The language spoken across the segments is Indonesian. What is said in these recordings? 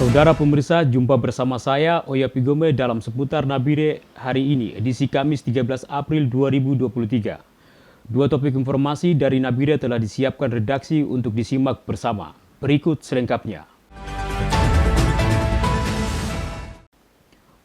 Saudara pemirsa, jumpa bersama saya Oya Pigome dalam seputar Nabire hari ini, edisi Kamis 13 April 2023. Dua topik informasi dari Nabire telah disiapkan redaksi untuk disimak bersama. Berikut selengkapnya.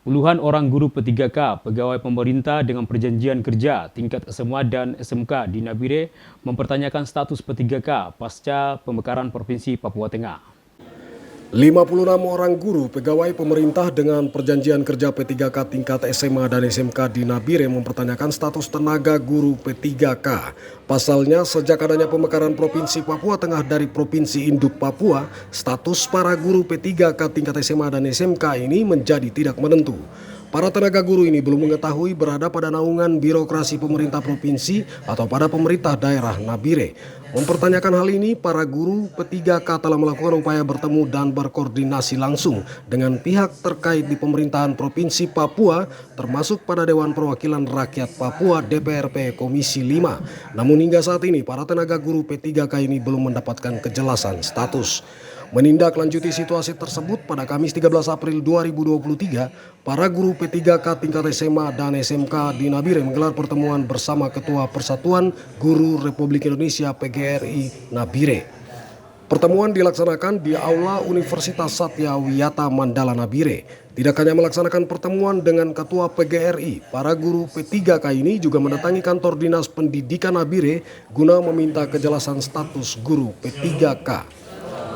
Puluhan orang guru P3K, pegawai pemerintah dengan perjanjian kerja tingkat SMA dan SMK di Nabire mempertanyakan status P3K pasca pemekaran Provinsi Papua Tengah. 56 orang guru pegawai pemerintah dengan perjanjian kerja P3K tingkat SMA dan SMK di Nabire mempertanyakan status tenaga guru P3K. Pasalnya, sejak adanya pemekaran Provinsi Papua Tengah dari Provinsi Induk Papua, status para guru P3K tingkat SMA dan SMK ini menjadi tidak menentu. Para tenaga guru ini belum mengetahui berada pada naungan birokrasi pemerintah provinsi atau pada pemerintah daerah Nabire. Mempertanyakan hal ini, para guru P3K telah melakukan upaya bertemu dan berkoordinasi langsung dengan pihak terkait di pemerintahan Provinsi Papua, termasuk pada Dewan Perwakilan Rakyat Papua DPRP Komisi 5. Namun hingga saat ini, para tenaga guru P3K ini belum mendapatkan kejelasan status. Menindaklanjuti situasi tersebut, pada Kamis 13 April 2023, para guru P3K tingkat SMA dan SMK di Nabire menggelar pertemuan bersama Ketua Persatuan Guru Republik Indonesia PGRI Nabire. Pertemuan dilaksanakan di Aula Universitas Satya Wiyata Mandala Nabire. Tidak hanya melaksanakan pertemuan dengan Ketua PGRI, para guru P3K ini juga mendatangi kantor Dinas Pendidikan Nabire guna meminta kejelasan status guru P3K.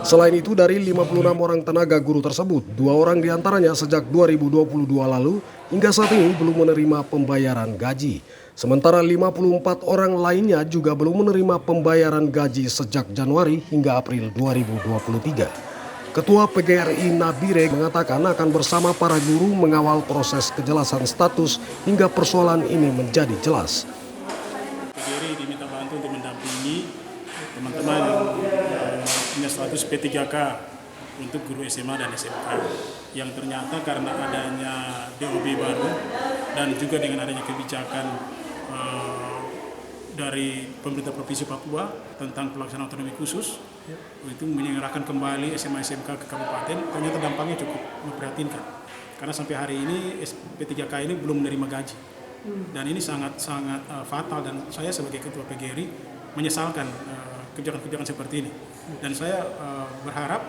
Selain itu, dari 56 orang tenaga guru tersebut, 2 orang diantaranya sejak 2022 lalu hingga saat ini belum menerima pembayaran gaji. Sementara 54 orang lainnya juga belum menerima pembayaran gaji sejak Januari hingga April 2023. Ketua PGRI Nabire mengatakan akan bersama para guru mengawal proses kejelasan status hingga persoalan ini menjadi jelas. PGRI diminta bantu untuk mendampingi teman-teman punya status P3K untuk guru SMA dan SMK yang ternyata karena adanya DOB baru dan juga dengan adanya kebijakan dari pemerintah Provinsi Papua tentang pelaksanaan otonomi khusus itu menyerahkan kembali SMA SMK ke kabupaten, ternyata dampaknya cukup memprihatinkan karena sampai hari ini P3K ini belum menerima gaji dan ini sangat fatal, dan saya sebagai ketua PGRI menyesalkan kebijakan-kebijakan seperti ini. Dan saya berharap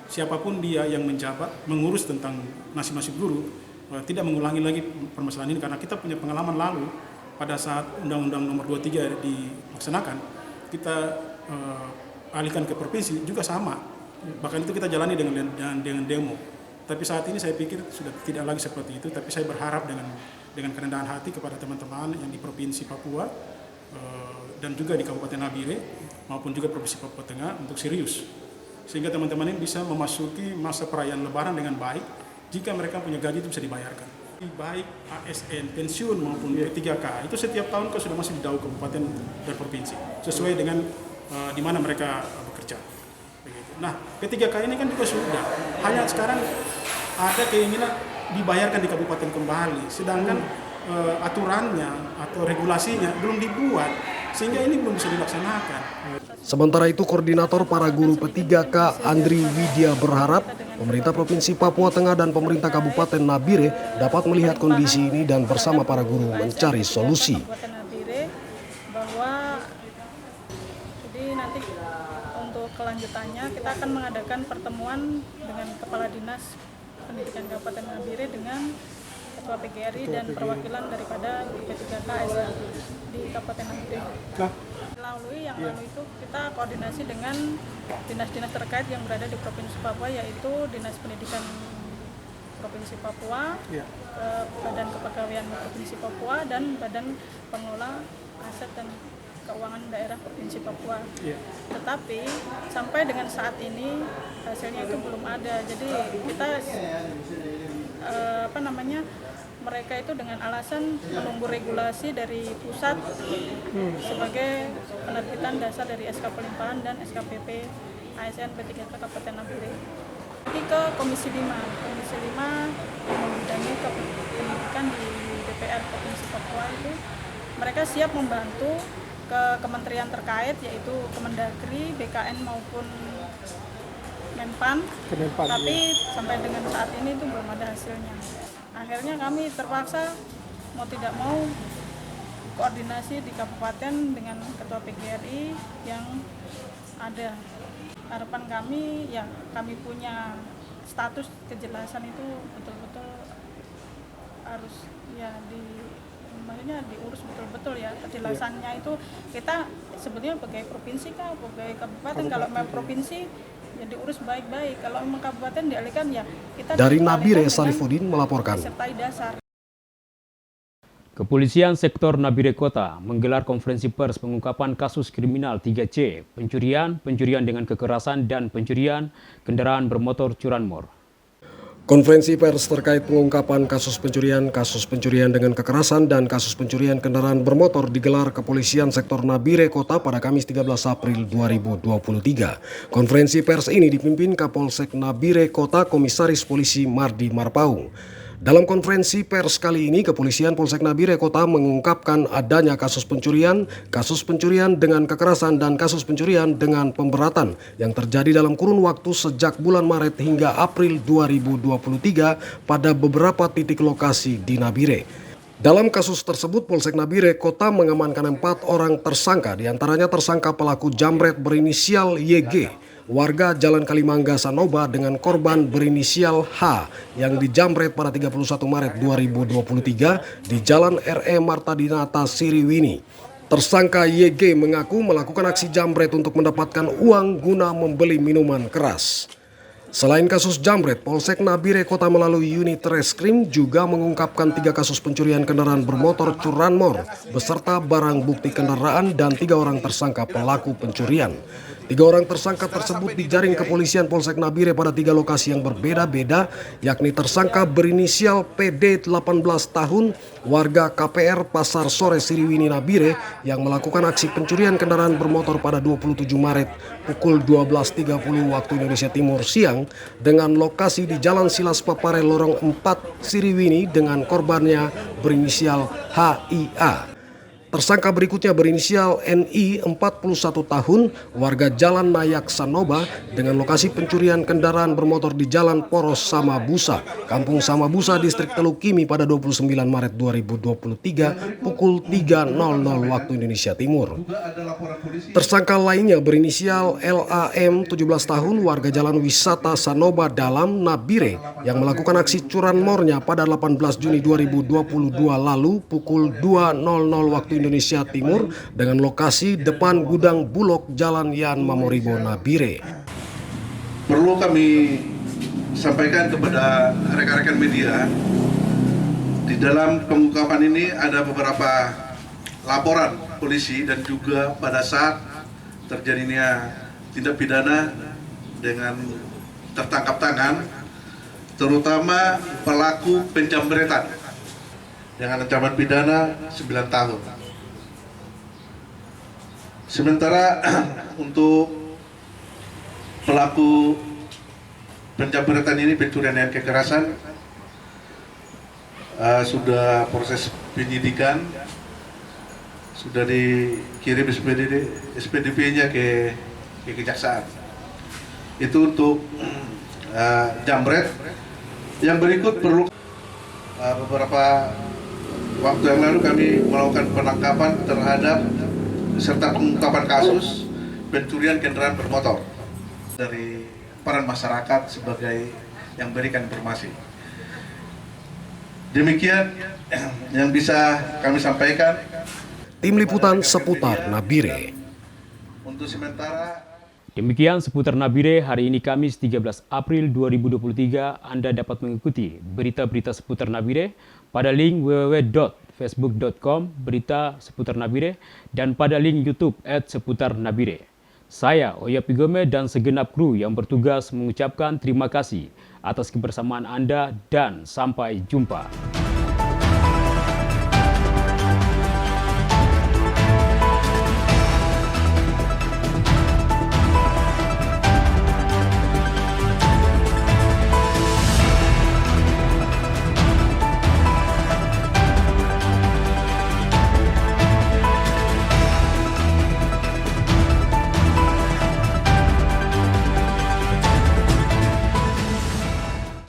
siapapun dia yang menjabat mengurus tentang nasib-nasib guru tidak mengulangi lagi permasalahan ini, karena kita punya pengalaman lalu pada saat Undang-Undang Nomor 23 dilaksanakan, kita alihkan ke provinsi juga sama. Bahkan itu kita jalani dengan demo. Tapi saat ini saya pikir sudah tidak lagi seperti itu. Tapi saya berharap dengan kerendahan hati kepada teman-teman yang di Provinsi Papua dan juga di Kabupaten Nabire maupun juga Provinsi Papua Tengah untuk serius, sehingga teman-teman ini bisa memasuki masa perayaan Lebaran dengan baik jika mereka punya gaji itu bisa dibayarkan. Baik ASN, pensiun maupun P3K itu setiap tahun sudah masih di DAU kabupaten dan provinsi sesuai dengan di mana mereka bekerja. Begitu. Nah, P3K ini kan juga sudah, hanya sekarang ada keinginan dibayarkan di kabupaten kembali, sedangkan aturannya atau regulasinya belum dibuat, sehingga ini belum bisa dilaksanakan. Sementara itu, koordinator para guru P3K Andri Widya berharap pemerintah Provinsi Papua Tengah dan pemerintah Kabupaten Nabire dapat melihat kondisi ini dan bersama para guru mencari solusi. Bahwa jadi nanti untuk kelanjutannya kita akan mengadakan pertemuan dengan Kepala Dinas Pendidikan Kabupaten Nabire dengan Ketua PGRI dan perwakilan daripada P3K di Kabupaten Nabire. Lalu itu kita koordinasi dengan dinas-dinas terkait yang berada di Provinsi Papua, yaitu Dinas Pendidikan Provinsi Papua, Badan Kepegawaian Provinsi Papua, dan Badan Pengelola Aset dan Keuangan Daerah Provinsi Papua. Tetapi sampai dengan saat ini hasilnya itu belum ada. Jadi kita mereka itu dengan alasan menunggu regulasi dari pusat sebagai penerbitan dasar dari SK Pelimpahan dan SKPP ASN P3K Kabupaten Nabire. Nanti ke Komisi 5 yang membidangi pendidikan di DPR Provinsi Papua itu, mereka siap membantu ke kementerian terkait, yaitu Kemendagri, BKN maupun Kemenpan, tapi sampai dengan saat ini itu belum ada hasilnya. Akhirnya kami terpaksa mau tidak mau koordinasi di kabupaten dengan ketua PGRI yang ada. Harapan kami ya kami punya status kejelasan itu betul-betul harus ya maksudnya diurus betul-betul ya kejelasannya itu. Kita sebetulnya sebagai provinsi kah, sebagai kabupaten, kalau memang provinsi ya diurus baik-baik, kalau memang kabupaten dialihkan ya kita. Dari Nabire Sarifudin melaporkan. Disertai dasar. Kepolisian Sektor Nabire Kota menggelar konferensi pers pengungkapan kasus kriminal 3C, pencurian dengan kekerasan, dan pencurian kendaraan bermotor curanmor. Konferensi pers terkait pengungkapan kasus pencurian dengan kekerasan, dan kasus pencurian kendaraan bermotor digelar Kepolisian Sektor Nabire Kota pada Kamis 13 April 2023. Konferensi pers ini dipimpin Kapolsek Nabire Kota Komisaris Polisi Mardi Marpaung. Dalam konferensi pers kali ini, Kepolisian Polsek Nabire Kota mengungkapkan adanya kasus pencurian dengan kekerasan, dan kasus pencurian dengan pemberatan yang terjadi dalam kurun waktu sejak bulan Maret hingga April 2023 pada beberapa titik lokasi di Nabire. Dalam kasus tersebut, Polsek Nabire Kota mengamankan 4 orang tersangka, diantaranya tersangka pelaku jambret berinisial YG, warga Jalan Kalimangga Sanoba, dengan korban berinisial H yang dijambret pada 31 Maret 2023 di Jalan RE Marta Dinata Siriwini. Tersangka YG mengaku melakukan aksi jambret untuk mendapatkan uang guna membeli minuman keras. Selain kasus jambret, Polsek Nabire Kota melalui unit Reskrim juga mengungkapkan 3 kasus pencurian kendaraan bermotor curanmor beserta barang bukti kendaraan dan 3 orang tersangka pelaku pencurian. 3 orang tersangka tersebut dijaring Kepolisian Polsek Nabire pada 3 lokasi yang berbeda-beda, yakni tersangka berinisial PD 18 tahun, warga KPR Pasar Sore Siriwini Nabire, yang melakukan aksi pencurian kendaraan bermotor pada 27 Maret pukul 12.30 waktu Indonesia Timur siang dengan lokasi di Jalan Silas Papare Lorong 4 Siriwini dengan korbannya berinisial HIA. Tersangka berikutnya berinisial NI 41 tahun, warga Jalan Nayak Sanoba, dengan lokasi pencurian kendaraan bermotor di Jalan Poros Samabusa, Kampung Samabusa, Distrik Teluk Kimi pada 29 Maret 2023 pukul 3.00 waktu Indonesia Timur. Tersangka lainnya berinisial LAM 17 tahun, warga Jalan Wisata Sanoba Dalam Nabire, yang melakukan aksi curanmornya pada 18 Juni 2022 lalu pukul 2.00 waktu Indonesia Timur dengan lokasi depan gudang Bulog Jalan Yan Mamoribo Nabire. Perlu kami sampaikan kepada rekan-rekan media, di dalam pengungkapan ini ada beberapa laporan polisi dan juga pada saat terjadinya tindak pidana dengan tertangkap tangan, terutama pelaku penjambretan dengan ancaman pidana 9 tahun. Sementara untuk pelaku penjambretan ini, pencurian dengan kekerasan, sudah proses penyidikan, sudah dikirim SPDP-nya ke kejaksaan. Itu untuk jambret. Yang berikut perlu beberapa waktu yang lalu kami melakukan penangkapan terhadap serta pengungkapan kasus pencurian kendaraan bermotor dari peran masyarakat sebagai yang berikan informasi. Demikian yang bisa kami sampaikan. Tim Liputan seputar Nabire. Untuk sementara. Demikian seputar Nabire hari ini Kamis 13 April 2023. Anda dapat mengikuti berita-berita seputar Nabire pada link www.facebook.com berita seputar Nabire dan pada link YouTube @seputarnabire. Saya Oya Pigome dan segenap kru yang bertugas mengucapkan terima kasih atas kebersamaan Anda dan sampai jumpa.